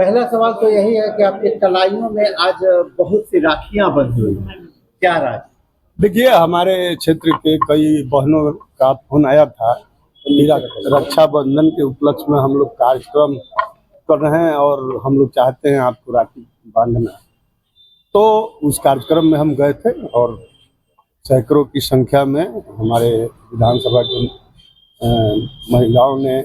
पहला सवाल तो यही है कि आपके कलाइयों में आज बहुत सी राखियां बंधी हुई हैं, क्या राज? देखिए, हमारे क्षेत्र के कई बहनों का फोन आया था कि रक्षाबंधन के उपलक्ष्य में हम लोग कार्यक्रम कर रहे हैं और हम लोग चाहते हैं आपको राखी बांधना। तो उस कार्यक्रम में हम गए थे और सैकड़ों की संख्या में हमारे विधानसभा की महिलाओं ने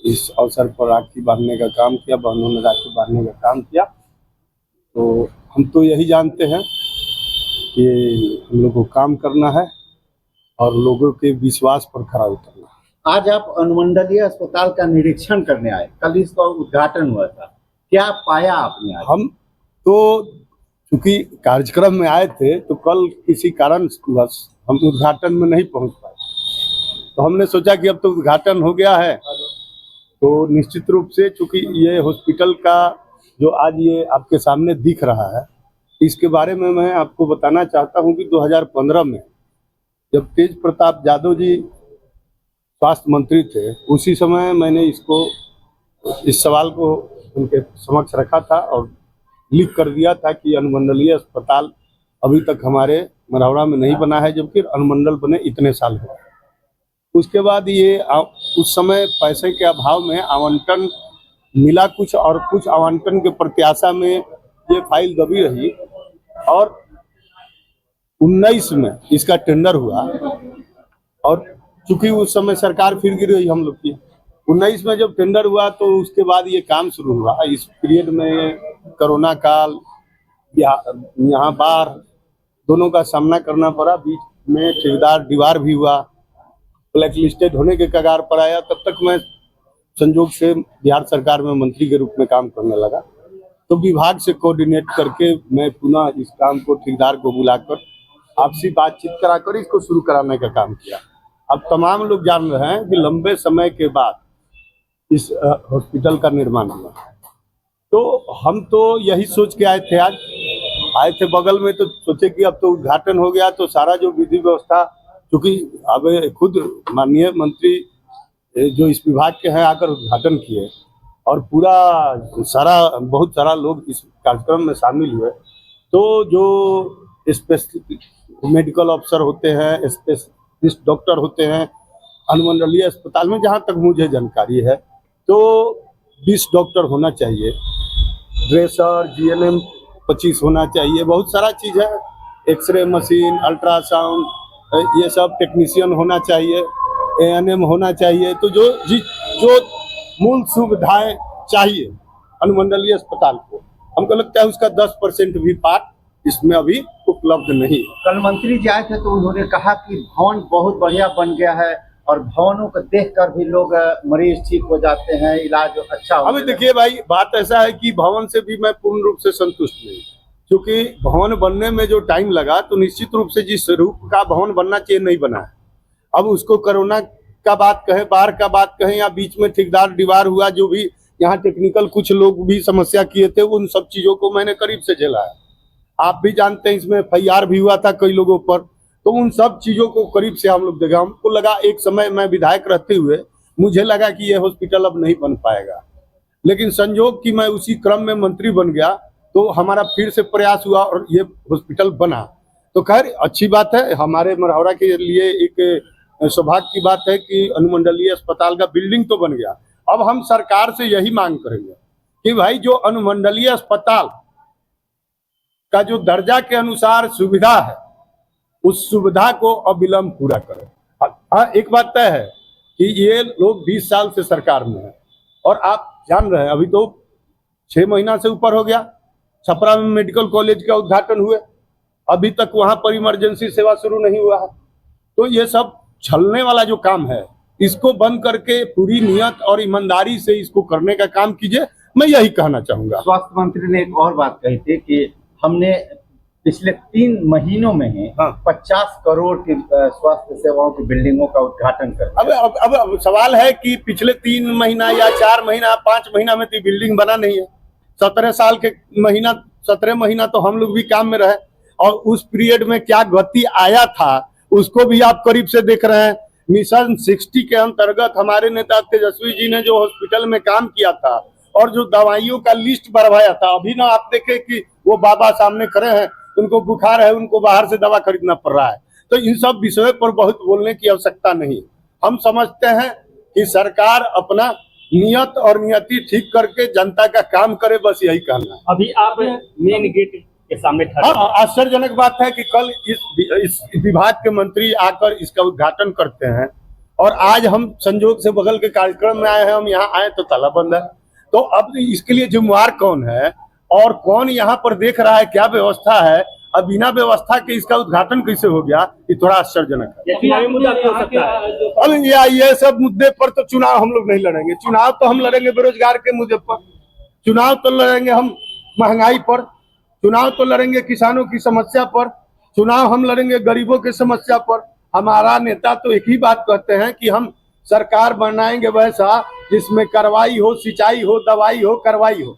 इस अवसर पर राखी बांधने का काम किया, बहनों ने राखी बांधने का काम किया। तो हम तो यही जानते हैं कि हम लोग को काम करना है और लोगों के विश्वास पर खरा उतरना है। आज आप अनुमंडलीय अस्पताल का निरीक्षण करने आए, कल इसका उद्घाटन हुआ था, क्या पाया आपने आज? हम तो चूंकि कार्यक्रम में आए थे तो कल किसी कारण बस हम उद्घाटन में नहीं पहुंच पाए, तो हमने सोचा कि अब तो उद्घाटन हो गया है तो निश्चित रूप से चूंकि ये हॉस्पिटल का जो आज ये आपके सामने दिख रहा है, इसके बारे में मैं आपको बताना चाहता हूं कि 2015 में जब तेज प्रताप यादव जी स्वास्थ्य मंत्री थे, उसी समय मैंने इस सवाल को उनके समक्ष रखा था और लिख कर दिया था कि अनुमंडलीय अस्पताल अभी तक हमारे मरौरा में नहीं बना है, जबकि अनुमंडल बने इतने साल हुए। उसके बाद ये उस समय पैसे के अभाव में आवंटन मिला कुछ और कुछ आवंटन के प्रत्याशा में ये फाइल दबी रही और 19 में इसका टेंडर हुआ और चूंकि उस समय सरकार फिर गिर गई हम लोग की। 19 में जब टेंडर हुआ तो उसके बाद ये काम शुरू हुआ। इस पीरियड में कोरोना काल, यहाँ बाढ़, दोनों का सामना करना पड़ा। बीच में ठेकेदार दीवार भी हुआ, ब्लैक लिस्टेड होने के कगार पर आया। तब तक मैं संजोग से बिहार सरकार में मंत्री के रूप में काम करने लगा, तो विभाग से कोऑर्डिनेट करके मैं पुनः इस काम को ठेकेदार को बुलाकर आपसी बातचीत कराकर इसको शुरू कराने का काम किया। अब तमाम लोग जान रहे हैं कि लंबे समय के बाद इस हॉस्पिटल का निर्माण हुआ। तो हम तो यही सोच के आए थे बगल में, तो सोचे कि अब तो उद्घाटन हो गया तो सारा जो विधि व्यवस्था, क्योंकि अब खुद माननीय मंत्री जो इस विभाग के हैं आकर उद्घाटन किए और बहुत सारा लोग इस कार्यक्रम में शामिल हुए। तो जो स्पेशलिस्ट मेडिकल अफसर होते हैं, स्पेशलिस्ट डॉक्टर होते हैं अनुमंडलीय अस्पताल में, जहाँ तक मुझे जानकारी है तो 20 डॉक्टर होना चाहिए, ड्रेसर, GNM 25 होना चाहिए, बहुत सारा चीज़ है, एक्सरे मशीन, अल्ट्रासाउंड, ये सब टेक्नीशियन होना चाहिए, ANM होना चाहिए। तो जो मूल सुविधाएं चाहिए अनुमंडलीय अस्पताल को, हमको लगता है उसका 10% भी पार्ट इसमें अभी उपलब्ध नहीं। कल मंत्री जी आए थे तो उन्होंने कहा कि भवन बहुत बढ़िया बन गया है और भवनों को देखकर भी लोग मरीज ठीक हो जाते हैं, इलाज अच्छा हो। अभी देखिए भाई, बात ऐसा है कि भवन से भी मैं पूर्ण रूप से संतुष्ट नहीं, क्योंकि भवन बनने में जो टाइम लगा तो निश्चित रूप से जिस रूप का भवन बनना चाहिए नहीं बना है। अब उसको कोरोना का बात कहें, बाढ़ का बात कहें, या बीच में ठेकेदार दीवार हुआ, जो भी यहाँ टेक्निकल कुछ लोग भी समस्या किए थे, उन सब चीजों को मैंने करीब से झेला है। आप भी जानते हैं इसमें FIR भी हुआ था कई लोगों पर, तो उन सब चीजों को करीब से हम लोग देखे। हमको लगा एक समय मैं विधायक रहते हुए मुझे लगा कि ये हॉस्पिटल अब नहीं बन पाएगा, लेकिन संयोग कि मैं उसी क्रम में मंत्री बन गया तो हमारा फिर से प्रयास हुआ और ये हॉस्पिटल बना। तो खैर अच्छी बात है, हमारे मरौरा के लिए एक सौभाग्य की बात है कि अनुमंडलीय अस्पताल का बिल्डिंग तो बन गया। अब हम सरकार से यही मांग करेंगे कि भाई जो अनुमंडलीय अस्पताल का जो दर्जा के अनुसार सुविधा है, उस सुविधा को अविलंब पूरा करें। हाँ, एक बात तय है कि ये लोग 20 साल से सरकार में है और आप जान रहे हैं अभी तो 6 महीना से ऊपर हो गया। छपरा में मेडिकल कॉलेज का उद्घाटन हुए, अभी तक वहां पर इमरजेंसी सेवा शुरू नहीं हुआ है। तो ये सब छलने वाला जो काम है, इसको बंद करके पूरी नियत और ईमानदारी से इसको करने का काम कीजिए, मैं यही कहना चाहूंगा। स्वास्थ्य मंत्री ने एक और बात कही थी कि हमने पिछले 3 महीनों में ही 50 करोड़ की स्वास्थ्य सेवाओं की बिल्डिंगों का उद्घाटन कर। अब सवाल है कि पिछले 3 महीना या 4 महीना 5 महीना में तो बिल्डिंग बना नहीं है। 17 महीना तो हम लोग भी काम में रहे और उस पीरियड में क्या गति आया था उसको भी आप करीब से देख रहे हैं। मिशन 60 के अंतर्गत हमारे नेता तेजस्वी जी ने जो हॉस्पिटल में काम किया था और जो दवाइयों का लिस्ट बढ़वाया था। अभी ना आप देखें कि वो बाबा सामने खड़े हैं, उनको बुखार है, उनको बाहर से दवा खरीदना पड़ रहा है। तो इन सब विषयों पर बहुत बोलने की आवश्यकता नहीं। हम समझते हैं कि सरकार अपना नियत और नियति ठीक करके जनता का काम करे, बस यही कहना है। अभी आप मेन गेट के सामने खड़े हैं। हाँ, आश्चर्यजनक बात है कि कल इस विभाग के मंत्री आकर इसका उद्घाटन करते हैं और आज हम संजोग से बगल के कार्यक्रम में आए हैं, हम यहाँ आए तो ताला बंद है। तो अब इसके लिए जिम्मेवार कौन है और कौन यहाँ पर देख रहा है, क्या व्यवस्था है? अब बिना व्यवस्था के इसका उद्घाटन कैसे हो गया, ये थोड़ा आश्चर्यजनक है। ये चुनावी मुद्दा भी हो सकता है। अब ये सब मुद्दे पर तो चुनाव हम लोग नहीं लड़ेंगे। चुनाव तो हम लड़ेंगे बेरोजगार के मुद्दे पर, चुनाव तो लड़ेंगे हम महंगाई पर, चुनाव तो लड़ेंगे किसानों की समस्या पर, चुनाव हम लड़ेंगे गरीबों की समस्या पर। हमारा नेता तो एक ही बात कहते हैं कि हम सरकार बनाएंगे वैसा जिसमें कार्रवाई हो, सिंचाई हो, दवाई हो, कार्रवाई हो।